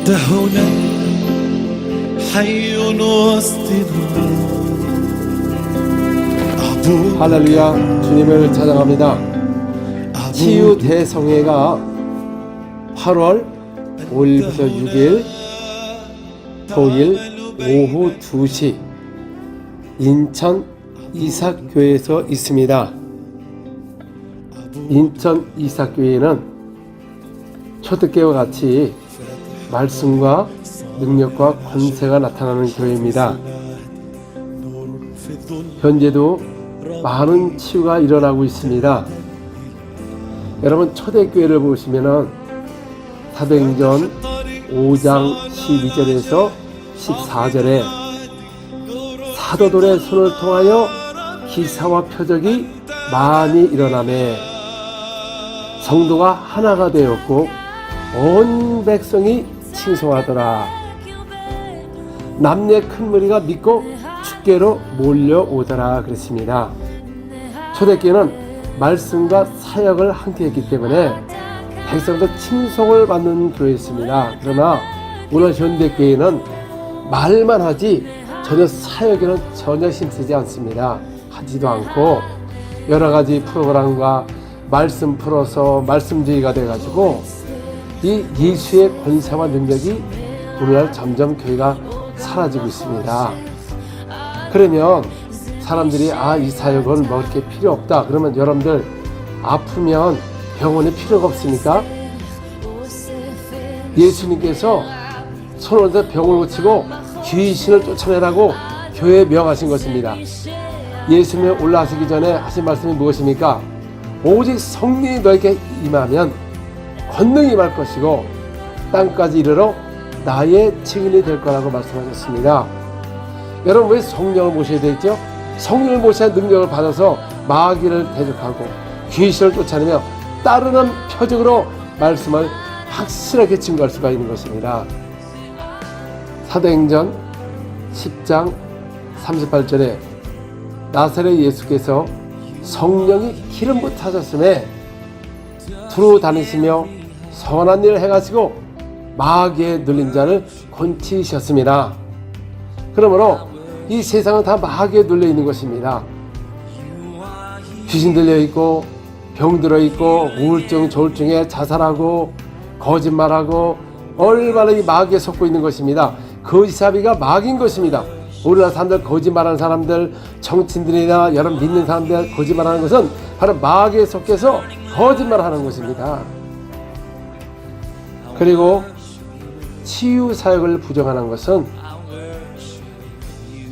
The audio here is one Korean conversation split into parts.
أنت هنا حي وسطنا. 할렐루야, 주님을 찬양합니다. 치유 대성회가 8월 5일부터 6일 토일 오후 2시 인천 이삭교회에서 있습니다. 인천 이삭교회는 초대교회와 같이 말씀과 능력과 권세가 나타나는 교회입니다. 현재도 많은 치유가 일어나고 있습니다. 여러분, 초대교회를 보시면은 사도행전 5장 12절에서 14절에 사도들의 손을 통하여 기사와 표적이 많이 일어나매 성도가 하나가 되었고 온 백성이 칭송하더라. 남녀 큰 무리가 믿고 주께로 몰려오더라 그랬습니다. 초대교회는 말씀과 사역을 함께 했기 때문에 백성도 칭송을 받는 교회였습니다. 그러나 오늘 현대교회는 말만 하지 전혀 사역에는 전혀 힘쓰지 않습니다. 하지도 않고 여러 가지 프로그램과 말씀 풀어서 말씀주의가 돼가지고 이 예수의 권세와 능력이 오늘날 점점 교회가 사라지고 있습니다. 그러면 사람들이 이 사역은 뭐 이렇게 필요 없다. 그러면 여러분들 아프면 병원에 필요가 없습니까? 예수님께서 손을 들어 병을 고치고 귀신을 쫓아내라고 교회에 명하신 것입니다. 예수님이 올라가시기 전에 하신 말씀이 무엇입니까? 오직 성령이 너에게 임하면 권능이 임할 것이고 땅까지 이르러 나의 증인이 될 거라고 말씀하셨습니다. 여러분, 왜 성령을 모셔야 되겠죠? 성령을 모셔야 능력을 받아서 마귀를 대적하고 귀신을 쫓아내며 따르는 표적으로 말씀을 확실하게 증거할 수가 있는 것입니다. 사도행전 10장 38절에 나사렛 예수께서 성령이 기름 부타셨음에 두루 다니시며 선한 일을 행하시고 마귀에 눌린 자를 곤치셨습니다. 그러므로 이 세상은 다 마귀에 눌려 있는 것입니다. 귀신 들려 있고 병 들어 있고 우울증, 조울증에 자살하고 거짓말하고 얼마나 이 마귀에 속고 있는 것입니다. 거짓사비가 마귀인 것입니다. 우리나라 사람들, 거짓말하는 사람들, 정치인들이나 여러 믿는 사람들 거짓말하는 것은 바로 마귀에 속해서 거짓말하는 것입니다. 그리고 치유 사역을 부정하는 것은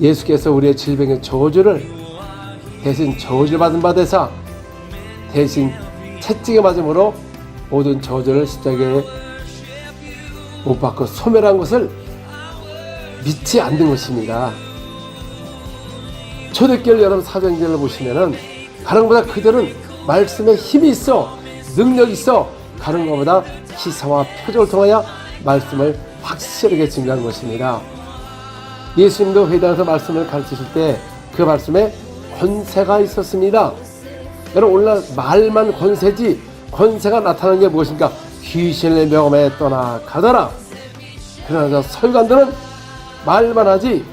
예수께서 우리의 질병의 저주를 대신 저주를 받은 바 되사 대신 채찍에 맞음으로 모든 저주를 십자가에 못 받고 소멸한 것을 믿지 않는 것입니다. 초대교회 여러분 사도행전을 보시면은 가는 것보다 그들은 말씀에 힘이 있어, 능력이 있어 가는 것보다 기사와 표적을 통하여 말씀을 확실하게 증거하는 것입니다. 예수님도 회당에서 말씀을 가르치실 때 그 말씀에 권세가 있었습니다. 여러분, 오늘날 말만 권세지 권세가 나타나는 게 무엇입니까? 귀신을 명함에 떠나 가더라. 그러나 서기관들은 말만 하지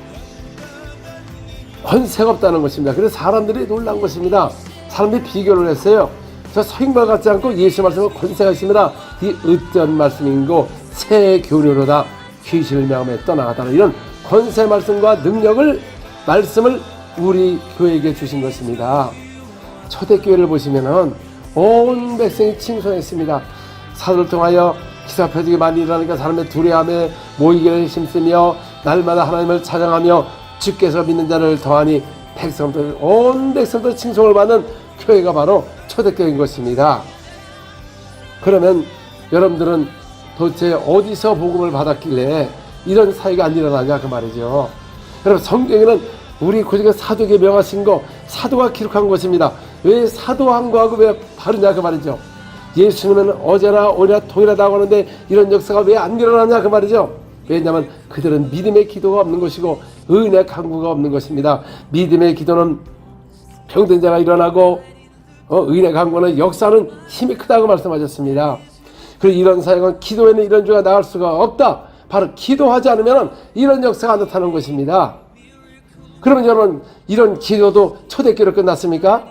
권세가 없다는 것입니다. 그래서 사람들이 놀란 것입니다. 사람들이 비교를 했어요. 저 서기관 같지 않고 예수 말씀은 권세가 있습니다. 이 어떤 말씀인고 새 교류로다 귀신을 명함에 떠나가더라. 이런 권세 말씀과 능력을 말씀을 우리 교회에게 주신 것입니다. 초대교회를 보시면은 온 백성이 칭송했습니다. 사도를 통하여 기사 표적이 많이 일어나니까 사람의 두려움에 모이기를 힘쓰며 날마다 하나님을 찬양하며 주께서 믿는 자를 더하니 백성들, 온 백성들 칭송을 받는 교회가 바로 초대교회인 것입니다. 그러면 여러분들은 도대체 어디서 복음을 받았길래 이런 사회가 안 일어나냐 그 말이죠. 여러분, 성경에는 우리 고지가 사도에게 명하신 거 사도가 기록한 것입니다. 왜 사도한 거하고 왜 다르냐 그 말이죠. 예수님은 어제나 오늘나 동일하다고 하는데 이런 역사가 왜 안 일어나냐 그 말이죠. 왜냐하면 그들은 믿음의 기도가 없는 것이고 은혜 강구가 없는 것입니다. 믿음의 기도는 병든 자가 일어나고 은혜 강구는 역사는 힘이 크다고 말씀하셨습니다. 그리고 이런 사역은 기도에는 이런 주가 나갈 수가 없다. 바로 기도하지 않으면 이런 역사가 안 나타나는 것입니다. 그러면 여러분, 이런 기도도 초대교로 끝났습니까?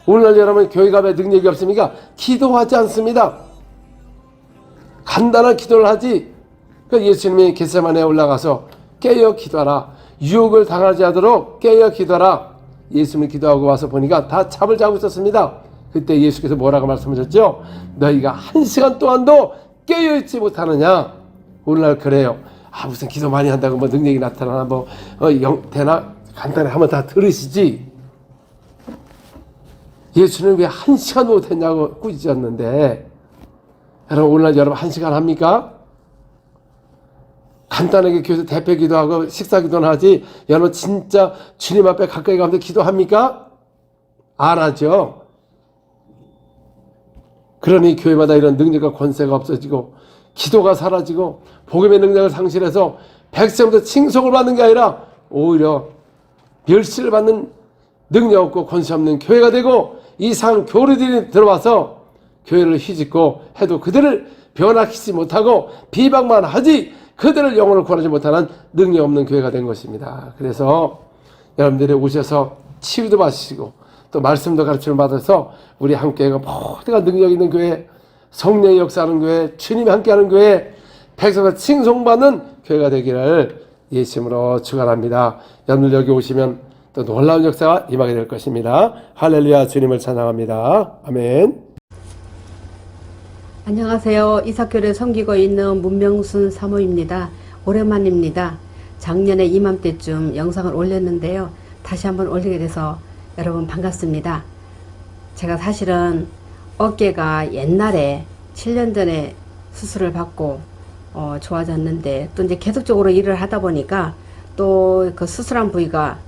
오늘날 여러분 교회 가면 능력이 없습니까? 기도하지 않습니다. 간단한 기도를 하지. 예수님이 겟세마네에 올라가서 깨어 기도하라. 유혹을 당하지 않도록 깨어 기도하라. 예수님이 기도하고 와서 보니까 다 잠을 자고 있었습니다. 그때 예수께서 뭐라고 말씀하셨죠? 너희가 1시간 동안도 깨어있지 못하느냐? 오늘날 그래요. 무슨 기도 많이 한다고 뭐 능력이 나타나나 되나? 간단히 한번 다 들으시지. 예수는 왜 1시간 못했냐고 꾸짖었는데, 여러분 오늘날 여러분 1시간 합니까? 간단하게 교회에서 대표 기도하고 식사 기도는 하지, 여러분 진짜 주님 앞에 가까이 가면서 기도합니까? 안 하죠. 그러니 교회마다 이런 능력과 권세가 없어지고 기도가 사라지고 복음의 능력을 상실해서 백성부터 칭송을 받는 게 아니라 오히려 멸시를 받는 능력 없고 권세 없는 교회가 되고 이상 교리들이 들어와서 교회를 휘짓고 해도 그들을 변화시키지 못하고 비방만 하지 그들을 영혼을 구원하지 못하는 능력 없는 교회가 된 것입니다. 그래서 여러분들이 오셔서 치유도 받으시고 또 말씀도 가르침을 받아서 우리 함께가 모두가 능력 있는 교회, 성령의 역사하는 교회, 주님이 함께하는 교회, 백성과 칭송받는 교회가 되기를 예수님으로 축원합니다. 여러분들 여기 오시면 또 놀라운 역사가 임하게 될 것입니다. 할렐루야. 주님을 찬양합니다. 아멘. 안녕하세요. 이삭교를 섬기고 있는 문명순 사모입니다. 오랜만입니다. 작년에 이맘때쯤 영상을 올렸는데요. 다시 한번 올리게 돼서 여러분 반갑습니다. 제가 사실은 어깨가 옛날에 7년 전에 수술을 받고 좋아졌는데 또 이제 계속적으로 일을 하다 보니까 또 그 수술한 부위가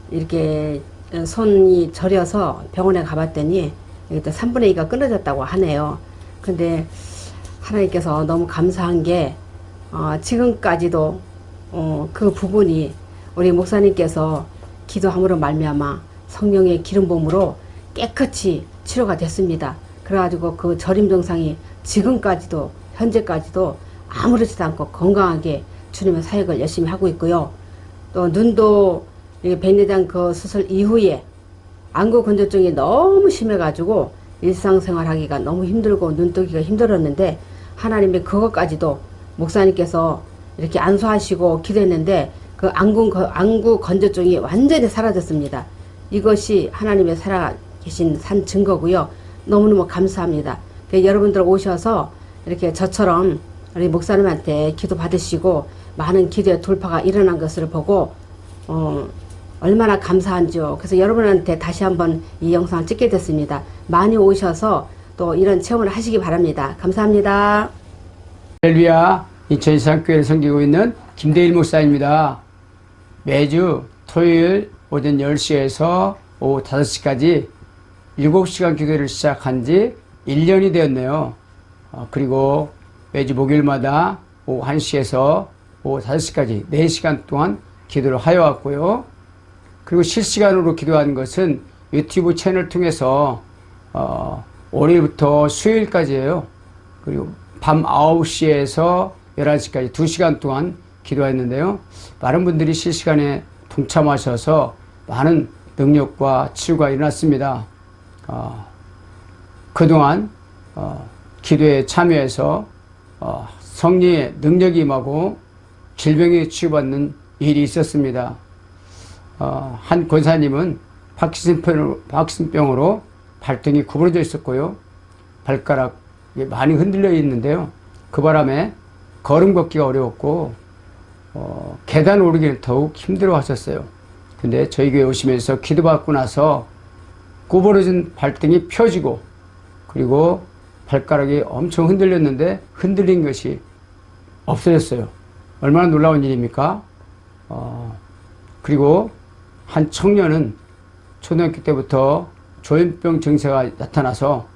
이렇게 손이 저려서 병원에 가봤더니 이게 또 3분의 2가 끊어졌다고 하네요. 근데 하나님께서 너무 감사한 게 지금까지도 그 부분이 우리 목사님께서 기도함으로 말미암아 성령의 기름 부음으로 깨끗이 치료가 됐습니다. 그래가지고 그 저림 증상이 지금까지도 현재까지도 아무렇지도 않고 건강하게 주님의 사역을 열심히 하고 있고요. 또 눈도 백내장 그 수술 이후에 안구 건조증이 너무 심해가지고 일상생활하기가 너무 힘들고 눈뜨기가 힘들었는데 하나님의 그것까지도 목사님께서 이렇게 안수하시고 기도했는데 그 안구 건조증이 완전히 사라졌습니다. 이것이 하나님의 살아계신 산 증거고요. 너무너무 감사합니다. 여러분들 오셔서 이렇게 저처럼 우리 목사님한테 기도 받으시고 많은 기도의 돌파가 일어난 것을 보고 얼마나 감사한지요. 그래서 여러분한테 다시 한번 이 영상을 찍게 됐습니다. 많이 오셔서 또 이런 체험을 하시기 바랍니다. 감사합니다. 할렐루야. 인천이상교회를 섬기고 있는 김대일 목사입니다. 매주 토요일 오전 10시에서 오후 5시까지 7시간 기도를 시작한 지 1년이 되었네요. 그리고 매주 목요일마다 오후 1시에서 오후 5시까지 4시간 동안 기도를 하여 왔고요. 그리고 실시간으로 기도하는 것은 유튜브 채널 통해서 월요일부터 수요일까지예요. 그리고 밤 9시에서 11시까지 2시간 동안 기도했는데요. 많은 분들이 실시간에 동참하셔서 많은 능력과 치유가 일어났습니다. 그동안 기도에 참여해서 성령의 능력이 임하고 질병에 치유받는 일이 있었습니다. 한 권사님은 파킨슨병으로 발등이 구부러져 있었고요. 발가락이 많이 흔들려 있는데요. 그 바람에 걸음 걷기가 어려웠고 계단 오르기는 더욱 힘들어 하셨어요. 근데 저희 교회 오시면서 기도받고 나서 구부러진 발등이 펴지고 그리고 발가락이 엄청 흔들렸는데 흔들린 것이 없어졌어요. 얼마나 놀라운 일입니까? 그리고 한 청년은 초등학교 때부터 조현병 증세가 나타나서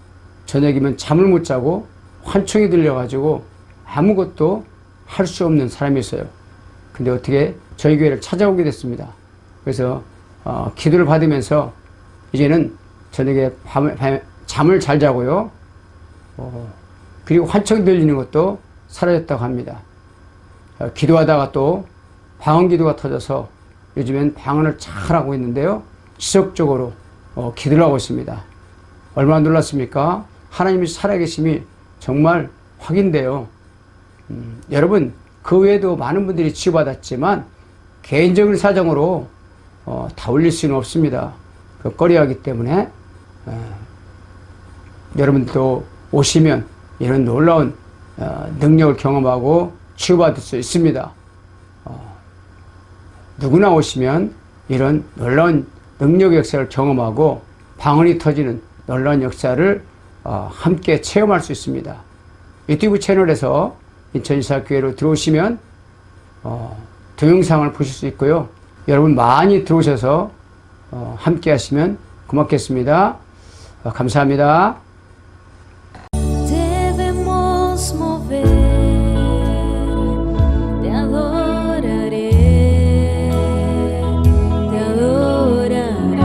저녁이면 잠을 못 자고 환청이 들려가지고 아무것도 할 수 없는 사람이었어요. 근데 어떻게 저희 교회를 찾아오게 됐습니다. 그래서 기도를 받으면서 이제는 저녁에 잠을 잘 자고요. 그리고 환청이 들리는 것도 사라졌다고 합니다. 기도하다가 또 방언 기도가 터져서 요즘엔 방언을 잘하고 있는데요. 지속적으로 기도를 하고 있습니다. 얼마나 놀랐습니까? 하나님이 살아계심이 정말 확인돼요. 여러분, 그 외에도 많은 분들이 치유받았지만 개인적인 사정으로 다 올릴 수는 없습니다. 그 꺼려하기 때문에 여러분도 오시면 이런 놀라운 능력을 경험하고 치유받을 수 있습니다. 누구나 오시면 이런 놀라운 능력 역사를 경험하고 방언이 터지는 놀라운 역사를 함께 체험할 수 있습니다. 유튜브 채널에서 인천이사교회로 들어오시면 동영상을 보실 수 있고요. 여러분 많이 들어오셔서 함께 하시면 고맙겠습니다. 감사합니다. Debemos mover, te adoraré, te adoraré.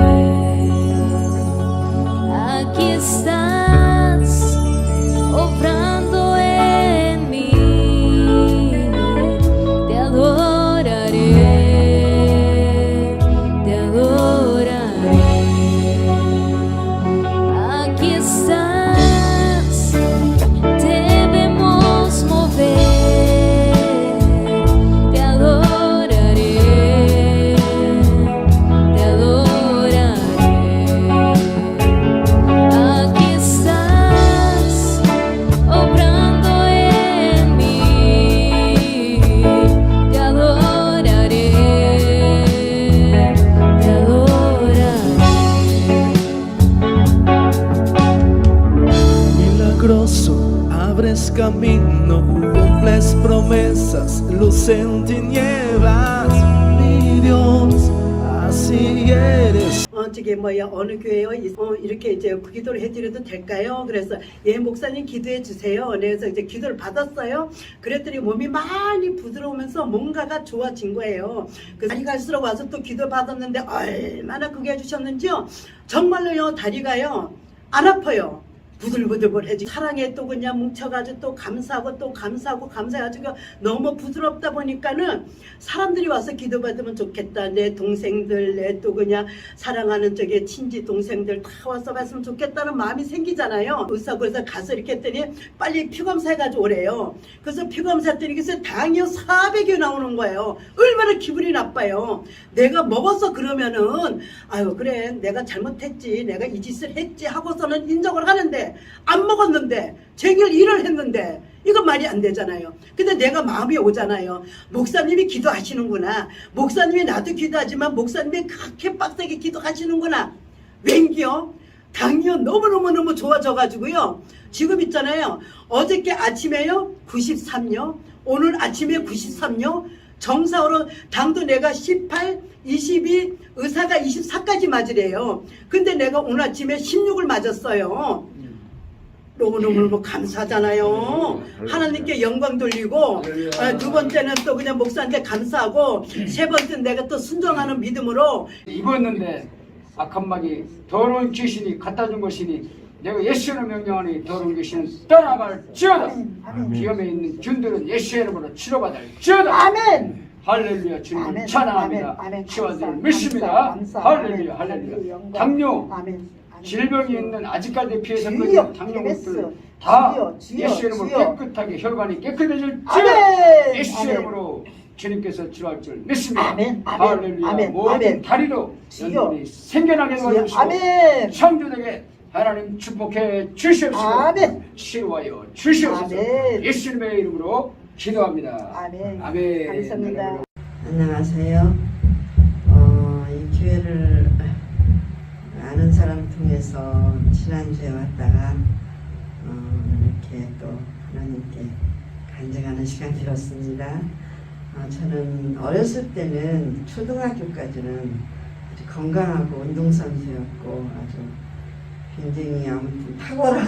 Aquí estás, obrando en mí, te adoraré, te adoraré. Aquí estás, debemos mover, te adoraré, te adoraré. Aquí estás, obrando en mí, te adoraré, te adoraré. Milagroso, abres camino, cumples promesas, luz en tinieblas. Mi Dios, así eres. 저게 뭐야 어느 교회요? 이렇게 이제 기도를 해드려도 될까요? 그래서 예 목사님 기도해 주세요. 그래서 이제 기도를 받았어요. 그랬더니 몸이 많이 부드러우면서 뭔가가 좋아진 거예요. 그 다리 갈수록 와서 또 기도 받았는데 얼마나 그게 해주셨는지요. 정말로요 다리가요 안 아파요. 부들부들해지 사랑에 또 그냥 뭉쳐가지고 또 감사하고 감사해가지고 너무 부드럽다 보니까는 사람들이 와서 기도받으면 좋겠다. 내 동생들 내 또 그냥 사랑하는 저게 친지 동생들 다 와서 봤으면 좋겠다는 마음이 생기잖아요. 그래서 가서 이렇게 했더니 빨리 피검사 해가지고 오래요. 그래서 피검사 했더니 그래서 당이 400이 나오는 거예요. 얼마나 기분이 나빠요. 내가 먹어서 그러면은 아유 그래 내가 잘못했지 내가 이 짓을 했지 하고서는 인정을 하는데 안 먹었는데 쟁일 일을 했는데 이거 말이 안 되잖아요. 근데 내가 마음이 오잖아요. 목사님이 기도하시는구나. 목사님이 나도 기도하지만 목사님이 그렇게 빡세게 기도하시는구나. 왠기요? 당이요 너무너무 좋아져가지고요. 지금 있잖아요. 어저께 아침에요 93요. 오늘 아침에 93요. 정상으로 당도 내가 18, 22, 의사가 24까지 맞으래요. 근데 내가 오늘 아침에 16을 맞았어요. 너무너무 감사하잖아요. 하나님께 영광 돌리고 두 번째는 또 그냥 목사한테 감사하고 세 번째는 내가 또 순종하는 믿음으로 입었는데 악한 마귀 더러운 귀신이 갖다 준 것이니 내가 예수의 명령하니 더러운 귀신은 떠나갈지어다. 비염에 있는 균들은 예수의 이름으로 치료받을지어다. 아멘. 할렐루야. 주님 찬양합니다. 치유하기를 믿습니다. 할렐루야. 할렐루야. 당뇨 질병이 있는 아직까지 피해서 있는 당뇨들 다 예수의 이름으로 깨끗하게 혈관이 깨끗해질지어다. 예수의 이름으로 주님께서 치료할 줄 믿습니다. 할렐루야. 모든 다리도 연골이 생겨나게 도와주시고 성도에게 하나님 축복해 주시옵시고 치료하여 주시옵소서. 예수님의 이름으로 기도합니다. 아멘. 감사합니다. 안녕하세요. 이 교회를 아는 사람 통해서 지난주에 왔다가 이렇게 또 하나님께 간증하는 시간 되었습니다. 저는 어렸을 때는 초등학교까지는 아주 건강하고 운동선수였고 아주 굉장히 아무튼 탁월한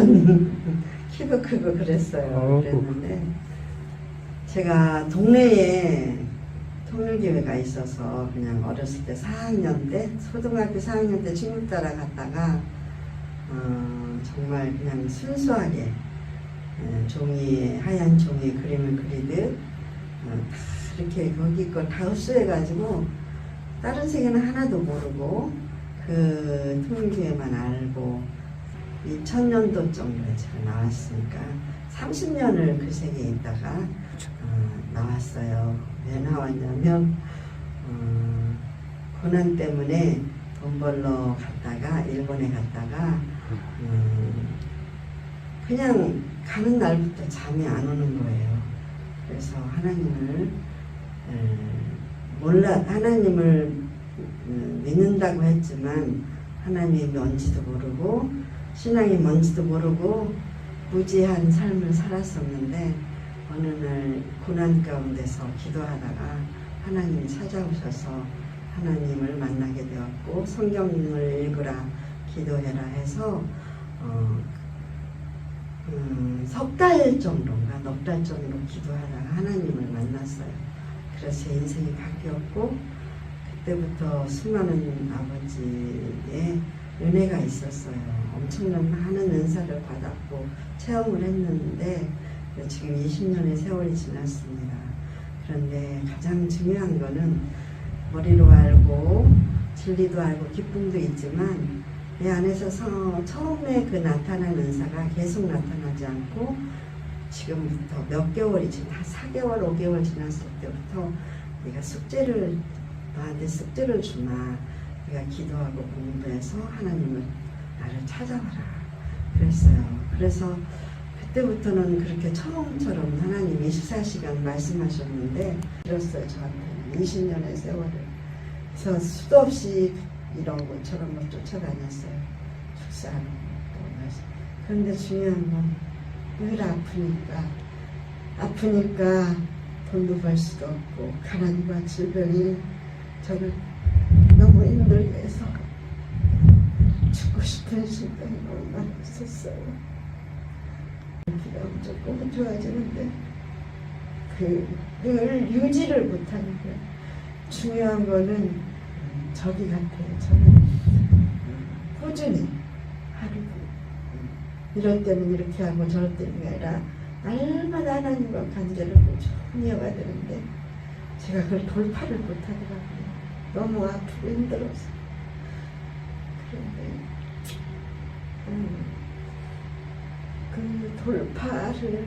키도 크고 그랬어요. 그랬는데 제가 동네에 통일교회가 있어서 그냥 어렸을 때 4학년 때 초등학교 4학년 때 친구 따라 갔다가 정말 그냥 순수하게 종이에 하얀 종이에 그림을 그리듯 다 그렇게 거기 거 다 흡수해가지고 다른 세계는 하나도 모르고 그 통일교회만 알고 2000년도 정도에 제가 나왔으니까 30년을 그 세계에 있다가 나왔어요. 왜 나왔냐면 고난 때문에 돈 벌러 갔다가 일본에 갔다가 그냥 가는 날부터 잠이 안 오는 거예요. 그래서 하나님을 하나님을 믿는다고 했지만 하나님이 뭔지도 모르고 신앙이 뭔지도 모르고 무지한 삶을 살았었는데 어느 날 고난 가운데서 기도하다가 하나님이 찾아오셔서 하나님을 만나게 되었고 성경을 읽으라 기도해라 해서 석 달 정도인가 넉 달 정도 기도하다가 하나님을 만났어요. 그래서 제 인생이 바뀌었고 그때부터 수많은 아버지의 은혜가 있었어요. 엄청난 많은 은사를 받았고 체험을 했는데 지금 20년의 세월이 지났습니다. 그런데 가장 중요한 거는 머리로 알고 진리도 알고 기쁨도 있지만 내 안에서 처음에 그 나타난 은사가 계속 나타나지 않고 지금부터 몇 개월이 한 4개월, 5개월 지났을 때부터 네가 너한테 숙제를 주마. 네가 기도하고 공부해서 하나님을 나를 찾아와라. 그랬어요. 그래서 그때부터는 그렇게 처음처럼 하나님 24시간 말씀하셨는데 들었어요. 저한테 20년의 세월을. 그래서 수도 없이 이런 것처럼 막 쫓아다녔어요. 축사하는 것도 말씀. 그런데 중요한 건 늘 아프니까 돈도 벌 수도 없고 가난과 질병이 저를 너무 힘들게 해서 죽고 싶은 심정이 너무 많이 있었어요. 기가 조금 좋아지는데 그걸 유지를 못하는 거예요. 중요한 거는 저기 같아요. 저는 꾸준히 하루도 이럴 때는 이렇게 하고 저럴 때는 아니라 날마다 하나님과 관계를 꾸준히 해야 되는데 제가 그걸 돌파를 못하더라고요. 너무 아프고 힘들어서. 그런데 그 돌파를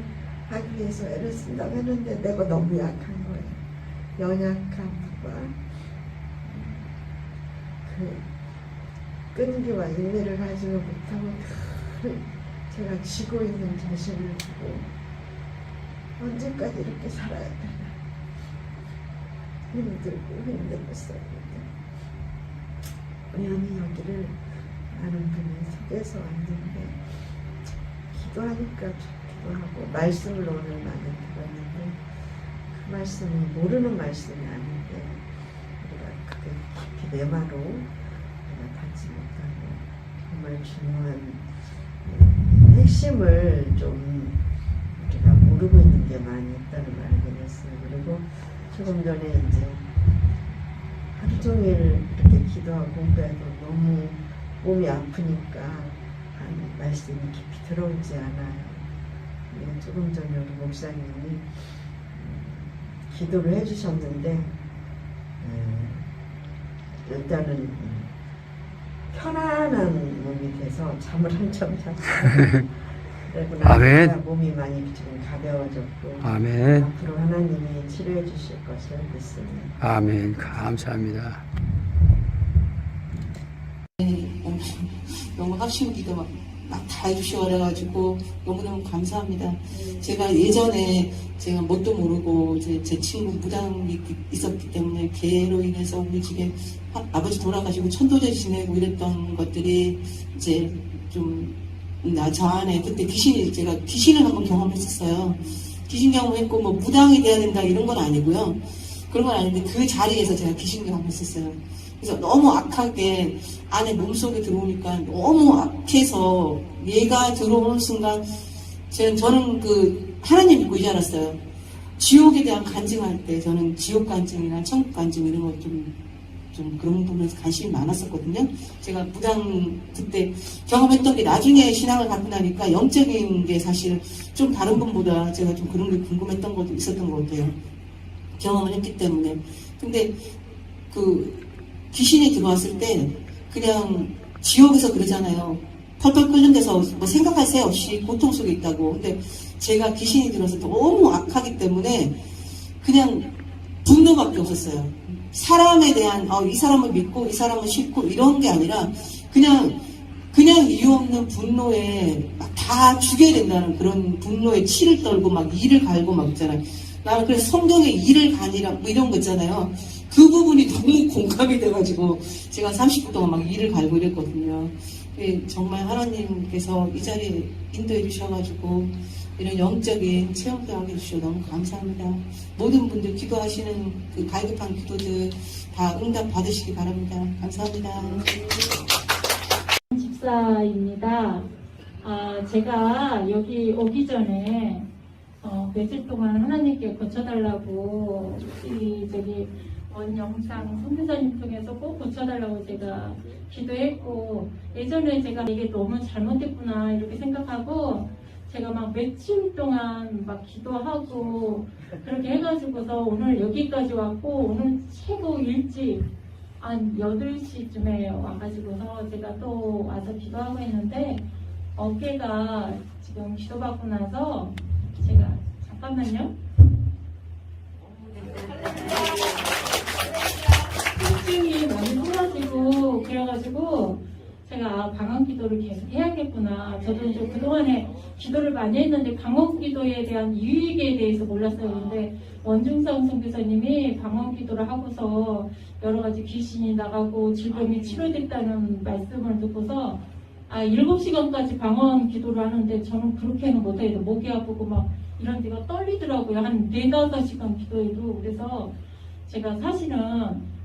하기 위해서 애를 쓴다고 했는데 내가 너무 약한 거예요. 연약함과 그 끈기와 인내를 가지고 못하고 제가 지고 있는 자신을 보고 언제까지 이렇게 살아야 되나 힘들었어요. 우연히 여기를 아는 분이 소개해서 왔는데 기도하니까 기도하고 말씀을 오늘 많이 들었는데 그 말씀이 모르는 말씀이 아닌데 우리가 그게 깊이 내마로 우리가 받지 못하고 정말 중요한 핵심을 좀 우리가 모르고 있는 게 많이 있다는 걸 알게 됐어요. 그리고 조금 전에 이제 하루 종일 이렇게 기도하고 공부해도 너무 몸이 아프니까 한 말씀이 깊이 들어오지 않아요. 조금 전에 우리 목사님이 기도를 해주셨는데 일단은 편안한 몸이 돼서 잠을 한참 잤어요. 그리고 나서 몸이 많이 지금 가벼워졌고 아멘. 앞으로 하나님이 치료해 주실 것을 믿습니다. 아멘. 감사합니다. 너무 합심 기도 막 다 해주시고 그래가지고 너무너무 감사합니다. 제가 예전에 제가 뭣도 모르고 제 친구 무당이 있었기 때문에 걔로 인해서 우리 집에 아버지 돌아가시고 천도제 지내고 이랬던 것들이 이제 좀 저 안에 그때 제가 귀신을 한번 경험했었어요. 귀신 경험했고 뭐 무당이 돼야 된다 이런 건 아니고요. 그런 건 아닌데 그 자리에서 제가 귀신 경험했었어요. 그래서 너무 악하게 안에 몸속에 들어오니까 너무 악해서 얘가 들어오는 순간 저는 그 하나님 믿고 이제 알았어요. 지옥에 대한 간증할 때 저는 지옥 간증이나 천국 간증 이런 거 좀 그런 부분에서 관심이 많았었거든요. 제가 무당 그때 경험했던 게 나중에 신앙을 갖고 나니까 영적인 게 사실 좀 다른 분보다 제가 좀 그런 게 궁금했던 것도 있었던 것 같아요. 경험을 했기 때문에. 근데 그 귀신이 들어왔을 때 그냥 지옥에서 그러잖아요. 펄펄 끓는 데서 뭐 생각할 새 없이 고통 속에 있다고. 근데 제가 귀신이 들어서 너무 악하기 때문에 그냥 분노밖에 없었어요. 사람에 대한 이 사람을 믿고 이 사람을 싫고 이런 게 아니라 그냥 이유 없는 분노에 막 다 죽여야 된다는 그런 분노에 치를 떨고 막 이를 갈고 막 있잖아요. 나는 그래서 성경에 이를 가니라 뭐 이런 거 있잖아요. 그 부분이 너무 공감이 돼가지고 제가 30분 동안 막 이를 갈고 이랬거든요. 정말 하나님께서 이 자리에 인도해 주셔가지고 이런 영적인 체험도 하게 해주셔서 너무 감사합니다. 모든 분들 기도하시는 그 갈급한 기도들 다 응답 받으시기 바랍니다. 감사합니다. 집사입니다. 제가 여기 오기 전에 며칠 동안 하나님께 고쳐달라고 원 영상 선교사님 통해서 꼭 고쳐달라고 제가 기도했고, 예전에 제가 이게 너무 잘못됐구나 이렇게 생각하고 제가 막 며칠 동안 막 기도하고 그렇게 해가지고서 오늘 여기까지 왔고, 오늘 최고 일찍 한 8시쯤에 와가지고서 제가 또 와서 기도하고 있는데 어깨가 지금 기도받고 나서 제가 잠깐만요. 통증이 많이 떨어지고 그래가지고 제가 방언 기도를 계속 해야겠구나. 저도 이제 그동안에 기도를 많이 했는데 방언 기도에 대한 유익에 대해서 몰랐어요. 근데 원중성 선교사님이 방언 기도를 하고서 여러 가지 귀신이 나가고 질병이 치료됐다는 말씀을 듣고서 7시간까지 방언 기도를 하는데 저는 그렇게는 못해요. 목이 아프고 막 이런 데가 떨리더라고요. 한 4-5시간 기도해도. 그래서 제가 사실은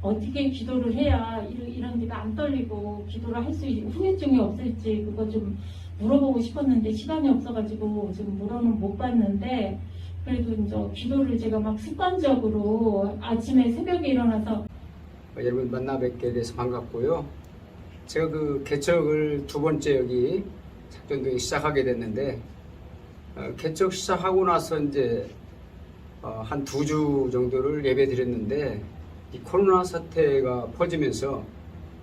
어떻게 기도를 해야 이런 데가 안 떨리고 기도를 할 수 있고 후유증이 없을지 그거 좀 물어보고 싶었는데 시간이 없어가지고 지금 물어는 못 봤는데, 그래도 이제 기도를 제가 막 습관적으로 아침에 새벽에 일어나서 여러분 만나 뵙게 돼서 반갑고요. 제가 그 개척을 2번째 여기 작전동에 시작하게 됐는데 개척 시작하고 나서 이제 한 2주 정도를 예배 드렸는데 이 코로나 사태가 퍼지면서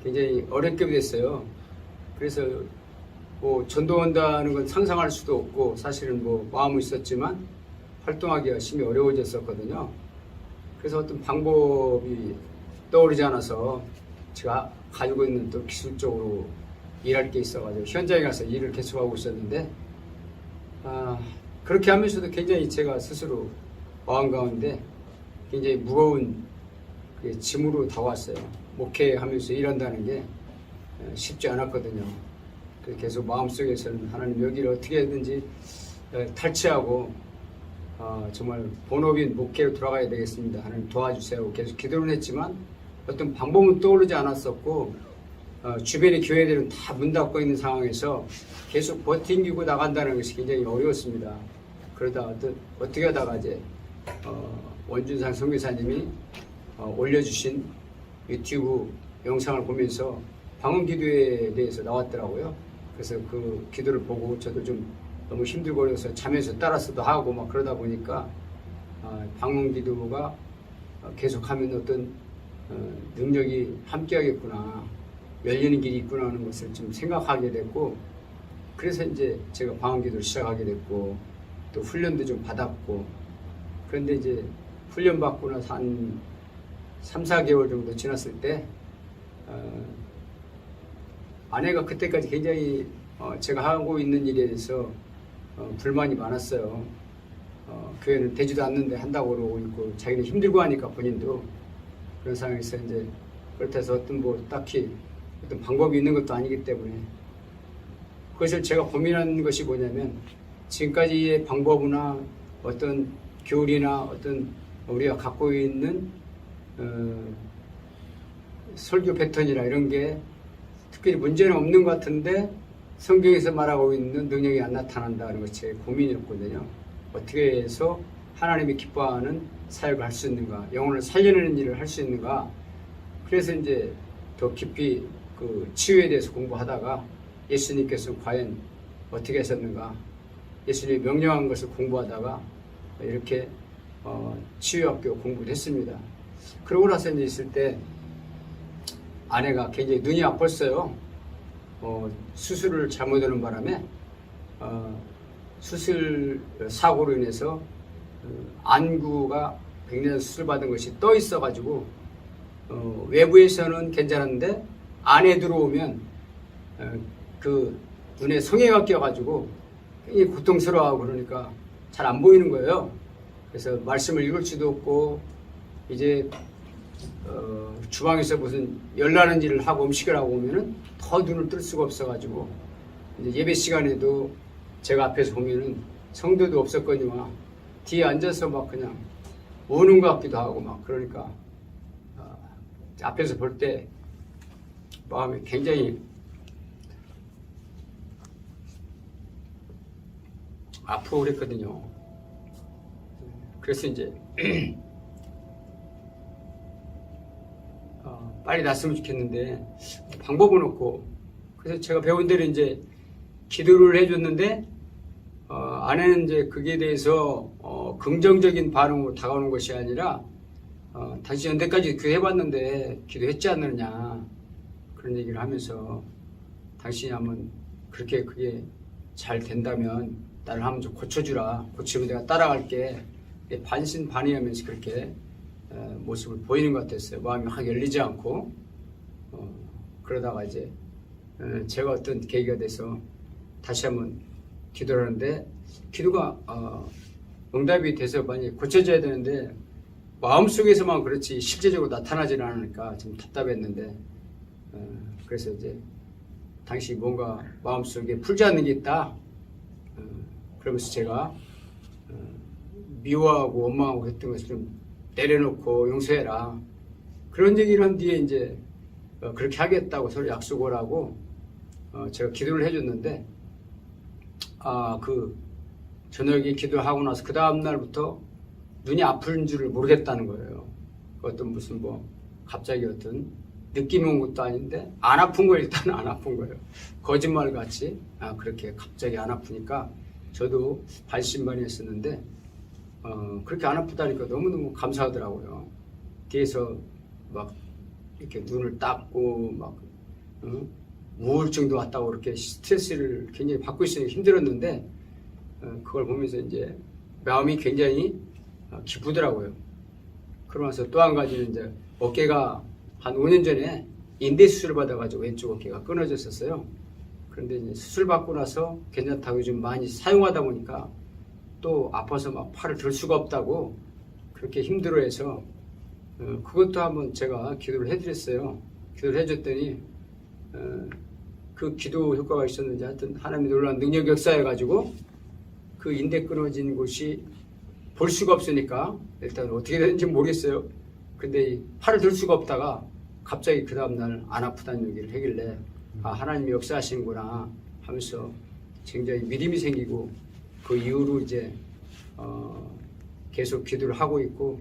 굉장히 어렵게 됐어요. 그래서 뭐 전도한다는 건 상상할 수도 없고 사실은 뭐 마음은 있었지만 활동하기가 심히 어려워졌었거든요. 그래서 어떤 방법이 떠오르지 않아서 제가 가지고 있는 또 기술적으로 일할 게 있어가지고 현장에 가서 일을 계속하고 있었는데 그렇게 하면서도 굉장히 제가 스스로 마음 가운데 굉장히 무거운 짐으로 다가왔어요. 목회하면서 일한다는 게 쉽지 않았거든요. 그래서 계속 마음속에서는 하나님 여기를 어떻게든지 탈취하고 정말 본업인 목회로 돌아가야 되겠습니다. 하나님 도와주세요. 계속 기도를 했지만 어떤 방법은 떠오르지 않았었고 주변의 교회들은 다 문 닫고 있는 상황에서 계속 버티고 나간다는 것이 굉장히 어려웠습니다. 그러다 어떻게 하다가 이제 원준상 선교사님이 올려주신 유튜브 영상을 보면서 방언 기도에 대해서 나왔더라고요. 그래서 그 기도를 보고 저도 좀 너무 힘들고 그래서 자면서 따라서도 하고 막 그러다 보니까 방언 기도가 계속하면 어떤 능력이 함께하겠구나, 열리는 길이 있구나 하는 것을 좀 생각하게 됐고, 그래서 이제 제가 방언 기도를 시작하게 됐고 또 훈련도 좀 받았고, 그런데 이제 훈련 받고 나서 한 3-4개월 정도 지났을 때 아내가 그때까지 굉장히 제가 하고 있는 일에 대해서 불만이 많았어요. 교회는 되지도 않는데 한다고 그러고 있고 자기는 힘들고 하니까 본인도 그런 상황에서 이제 그렇다고 어떤 뭐 딱히 어떤 방법이 있는 것도 아니기 때문에 그것을 제가 고민한 것이 뭐냐면 지금까지의 방법이나 어떤 교리나 어떤 우리가 갖고 있는 설교 패턴이나 이런 게 특별히 문제는 없는 것 같은데 성경에서 말하고 있는 능력이 안 나타난다는 것이 제 고민이었거든요. 어떻게 해서 하나님이 기뻐하는 사역을 할 수 있는가, 영혼을 살려내는 일을 할 수 있는가. 그래서 이제 더 깊이 그 치유에 대해서 공부하다가 예수님께서 과연 어떻게 하셨는가, 예수님이 명령한 것을 공부하다가 이렇게 치유학교 공부를 했습니다. 그러고 나서 이제 있을 때 아내가 굉장히 눈이 아팠어요. 수술을 잘못하는 바람에 수술 사고로 인해서 안구가 백내장 수술 받은 것이 떠 있어가지고 외부에서는 괜찮았는데 안에 들어오면 그 눈에 성에가 껴가지고 굉장히 고통스러워하고 그러니까 잘 안 보이는 거예요. 그래서 말씀을 읽을 수도 없고 이제 주방에서 무슨 열나는 일을 하고 음식을 하고 오면은 더 눈을 뜰 수가 없어가지고 이제 예배 시간에도 제가 앞에서 보면은 성도도 없었거니와 뒤에 앉아서 막 그냥 우는 것 같기도 하고 막 그러니까 앞에서 볼 때 마음이 굉장히 아프고 그랬거든요. 그래서 이제 빨리 났으면 좋겠는데 방법은 없고 그래서 제가 배운 대로 이제 기도를 해줬는데 아내는 이제 그게 대해서 긍정적인 반응으로 다가오는 것이 아니라 당신 연대까지 기도해봤는데 기도했지 않느냐 그런 얘기를 하면서 당신이 한번 그렇게 그게 잘 된다면 나를 한번 좀 고쳐주라. 고치면 내가 따라갈게. 반신반의하면서 그렇게 모습을 보이는 것 같았어요. 마음이 확 열리지 않고 그러다가 이제 제가 어떤 계기가 돼서 다시 한번 기도를 하는데 기도가 응답이 돼서 많이 고쳐져야 되는데 마음속에서만 그렇지 실제적으로 나타나지는 않으니까 좀 답답했는데 그래서 이제 당시 뭔가 마음속에 풀지 않는 게 있다. 그러면서 제가 미워하고 원망하고 했던 것을 좀 내려놓고 용서해라. 그런 얘기를 한 뒤에 이제 그렇게 하겠다고 서로 약속을 하고 제가 기도를 해줬는데 그 저녁에 기도하고 나서 그 다음 날부터 눈이 아픈 줄을 모르겠다는 거예요. 어떤 무슨 뭐 갑자기 어떤 느낌이 온 것도 아닌데 안 아픈 거예요. 일단 안 아픈 거예요. 거짓말같이 그렇게 갑자기 안 아프니까 저도 반신반의했었는데 그렇게 안 아프다니까 너무너무 감사하더라고요. 뒤에서 막 이렇게 눈을 닦고 막 우울증도 왔다고 그렇게 스트레스를 굉장히 받고 있으니까 힘들었는데 그걸 보면서 이제 마음이 굉장히 기쁘더라고요. 그러면서 또 한 가지는 이제 어깨가 한 5년 전에 인대 수술을 받아가지고 왼쪽 어깨가 끊어졌었어요. 그런데 이제 수술 받고 나서 괜찮다고 요즘 많이 사용하다 보니까 또 아파서 막 팔을 들 수가 없다고 그렇게 힘들어해서 그것도 한번 제가 기도를 해드렸어요. 기도를 해줬더니 그 기도 효과가 있었는지 하여튼 하나님의 놀라운 능력 역사해가지고 그 인대 끊어진 곳이 볼 수가 없으니까 일단 어떻게 되는지 모르겠어요. 근데 팔을 들 수가 없다가 갑자기 그 다음날 안 아프다는 얘기를 하길래 하나님이 역사하시는구나 하면서 굉장히 믿음이 생기고 그 이후로 이제 계속 기도를 하고 있고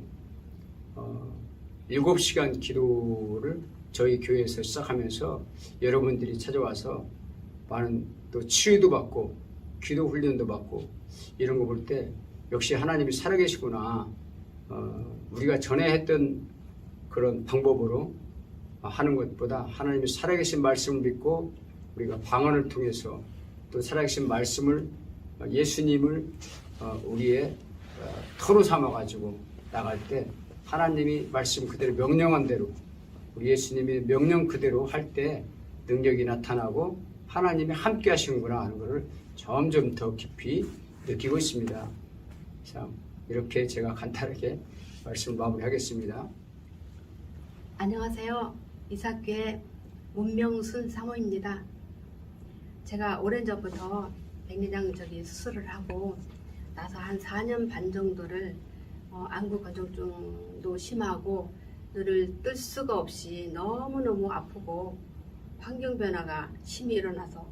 7시간 기도를 저희 교회에서 시작하면서 여러분들이 찾아와서 많은 또 치유도 받고 기도 훈련도 받고 이런 거 볼 때 역시 하나님이 살아계시구나. 우리가 전에 했던 그런 방법으로 하는 것보다 하나님이 살아계신 말씀을 믿고 우리가 방언을 통해서 또 살아계신 말씀을 예수님을 우리의 터로 삼아가지고 나갈 때 하나님이 말씀 그대로 명령한 대로 우리 예수님이 명령 그대로 할 때 능력이 나타나고 하나님이 함께 하시는구나 하는 것을 점점 더 깊이 느끼고 있습니다. 참 이렇게 제가 간단하게 말씀을 마무리하겠습니다. 안녕하세요. 이삭교회 문명순 사모입니다. 제가 오랜 전부터 백내장 수술을 하고 나서 한 4년 반 정도를 안구 건조증도 심하고 눈을 뜰 수가 없이 너무너무 아프고 환경 변화가 심히 일어나서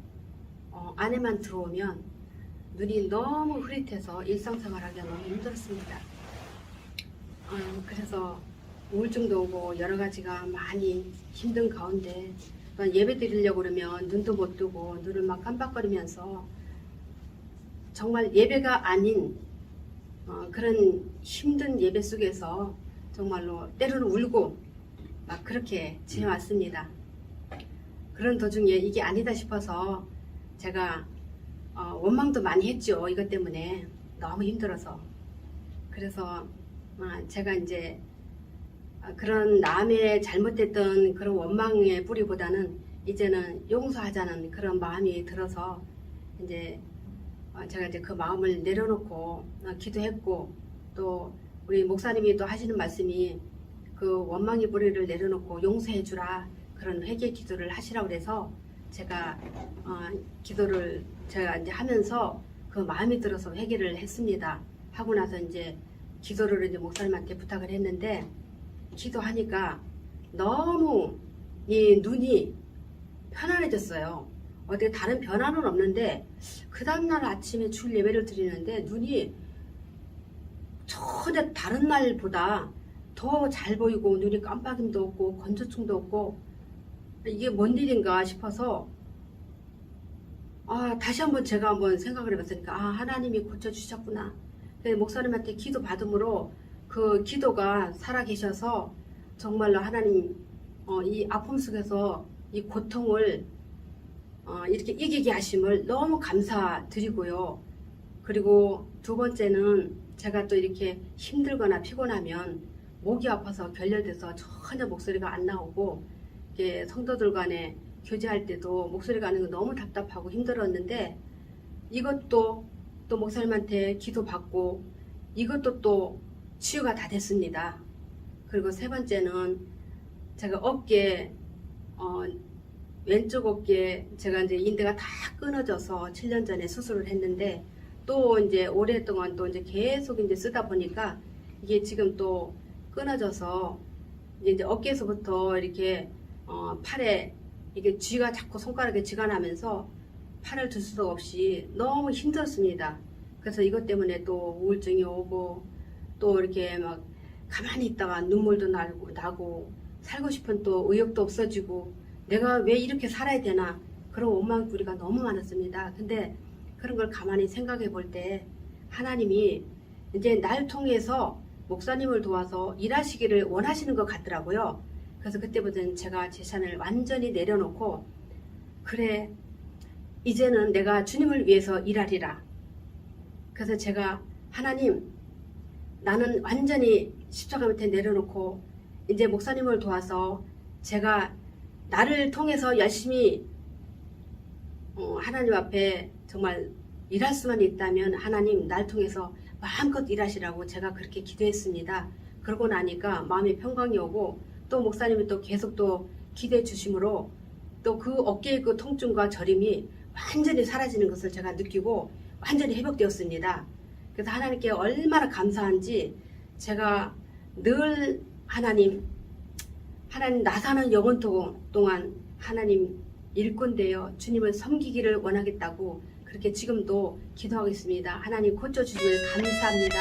안에만 들어오면 눈이 너무 흐릿해서 일상생활하기가 너무 힘들었습니다. 그래서 우울증도 오고 여러 가지가 많이 힘든 가운데 예배 드리려고 그러면 눈도 못 뜨고 눈을 막 깜빡거리면서 정말 예배가 아닌 그런 힘든 예배 속에서 정말로 때로는 울고 막 그렇게 지내왔습니다. 그런 도중에 이게 아니다 싶어서 제가 원망도 많이 했죠. 이것 때문에 너무 힘들어서. 그래서 제가 이제 그런 남의 잘못했던 그런 원망의 뿌리보다는 이제는 용서하자는 그런 마음이 들어서 이제 제가 이제 그 마음을 내려놓고 기도했고, 또 우리 목사님이 또 하시는 말씀이 그 원망의 뿌리를 내려놓고 용서해 주라, 그런 회개 기도를 하시라고 그래서 제가 기도를 제가 이제 하면서 그 마음이 들어서 회개를 했습니다. 하고 나서 이제 기도를 이제 목사님한테 부탁을 했는데, 기도하니까 너무 이 눈이 편안해졌어요. 어떻게 다른 변화는 없는데 그 다음날 아침에 주일 예배를 드리는데 눈이 전혀 다른 날보다 더 잘 보이고, 눈이 깜빡임도 없고 건조증도 없고, 이게 뭔 일인가 싶어서 다시 한번 제가 한번 생각을 해봤으니까 하나님이 고쳐주셨구나. 목사님한테 기도 받음으로 그 기도가 살아계셔서 정말로 하나님 이 아픔 속에서 이 고통을 이렇게 이기게 하심을 너무 감사드리고요. 그리고 두 번째는 제가 또 이렇게 힘들거나 피곤하면 목이 아파서 결렬돼서 전혀 목소리가 안 나오고, 이렇게 성도들 간에 교제할 때도 목소리가 안 나고 너무 답답하고 힘들었는데, 이것도 또 목사님한테 기도받고 이것도 또 치유가 다 됐습니다. 그리고 세 번째는 제가 어깨 왼쪽 어깨 제가 이제 인대가 다 끊어져서 7년 전에 수술을 했는데, 또 이제 오랫동안 또 이제 계속 이제 쓰다 보니까 이게 지금 또 끊어져서 이제 어깨에서부터 이렇게 팔에 이게 쥐가 자꾸 손가락에 쥐가 나면서 팔을 들 수도 없이 너무 힘들었습니다. 그래서 이것 때문에 또 우울증이 오고, 또 이렇게 막 가만히 있다가 눈물도 나고 살고 싶은 또 의욕도 없어지고, 내가 왜 이렇게 살아야 되나, 그런 원망부리가 너무 많았습니다. 근데 그런 걸 가만히 생각해 볼 때 하나님이 이제 날 통해서 목사님을 도와서 일하시기를 원하시는 것 같더라고요. 그래서 그때부터는 제가 제 산을 완전히 내려놓고, 그래 이제는 내가 주님을 위해서 일하리라. 그래서 제가 하나님, 나는 완전히 십자가 밑에 내려놓고 이제 목사님을 도와서 제가 나를 통해서 열심히 하나님 앞에 정말 일할 수만 있다면 하나님 날 통해서 마음껏 일하시라고 제가 그렇게 기도했습니다. 그러고 나니까 마음의 평강이 오고, 또 목사님이 또 계속 또 기도해 주심으로 또 그 어깨의 그 통증과 저림이 완전히 사라지는 것을 제가 느끼고 완전히 회복되었습니다. 그래서 하나님께 얼마나 감사한지 제가 늘 하나님 나 사는 영원 동안 하나님 일꾼되어 주님을 섬기기를 원하겠다고 그렇게 지금도 기도하고 있습니다. 하나님 고쳐주심을 감사합니다.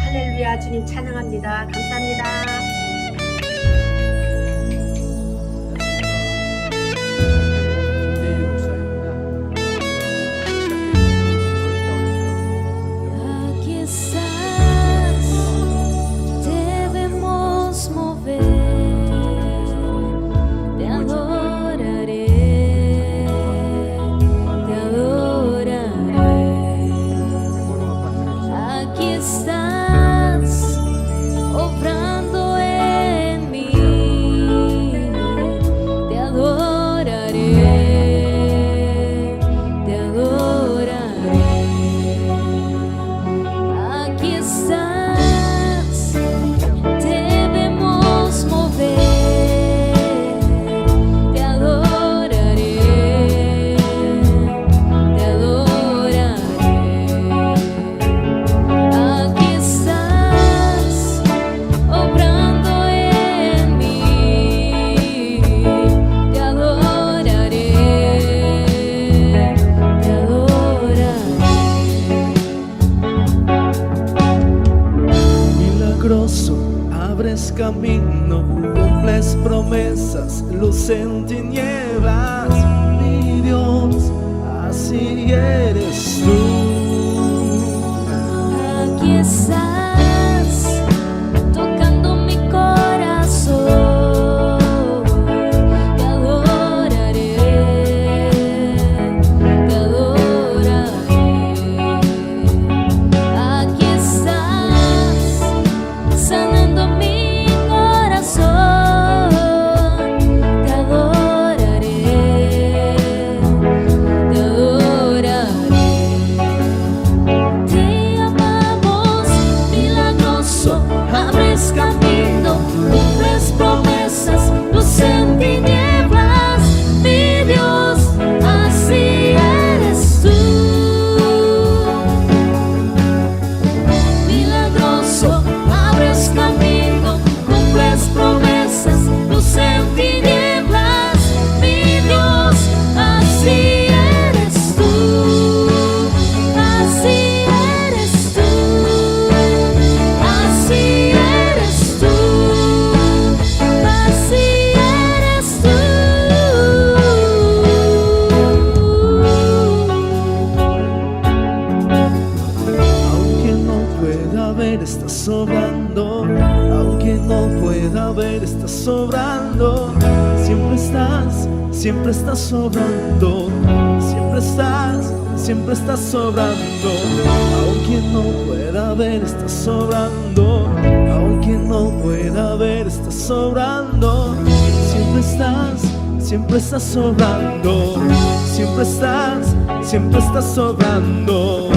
할렐루야, 주님 찬양합니다. 감사합니다. Aquí estás, debemos mover, te adoraré, te adoraré. Aquí estás, obrando en mí, te adoraré, te adoraré. Aquí estás, debemos mover, te adoraré, te adoraré. Aquí estás, obrando en mí, te adoraré, te adoraré. Milagroso, abres camino, cumples promesas, luz en tinieblas. Mi Dios, así eres tú. Aquí estás. ver, estás sobrando. Aunque no pueda ver, estás sobrando. Siempre estás sobrando. Siempre estás sobrando. Aunque no pueda ver, estás sobrando. Aunque no pueda ver, estás sobrando. Siempre estás sobrando. Siempre estás sobrando.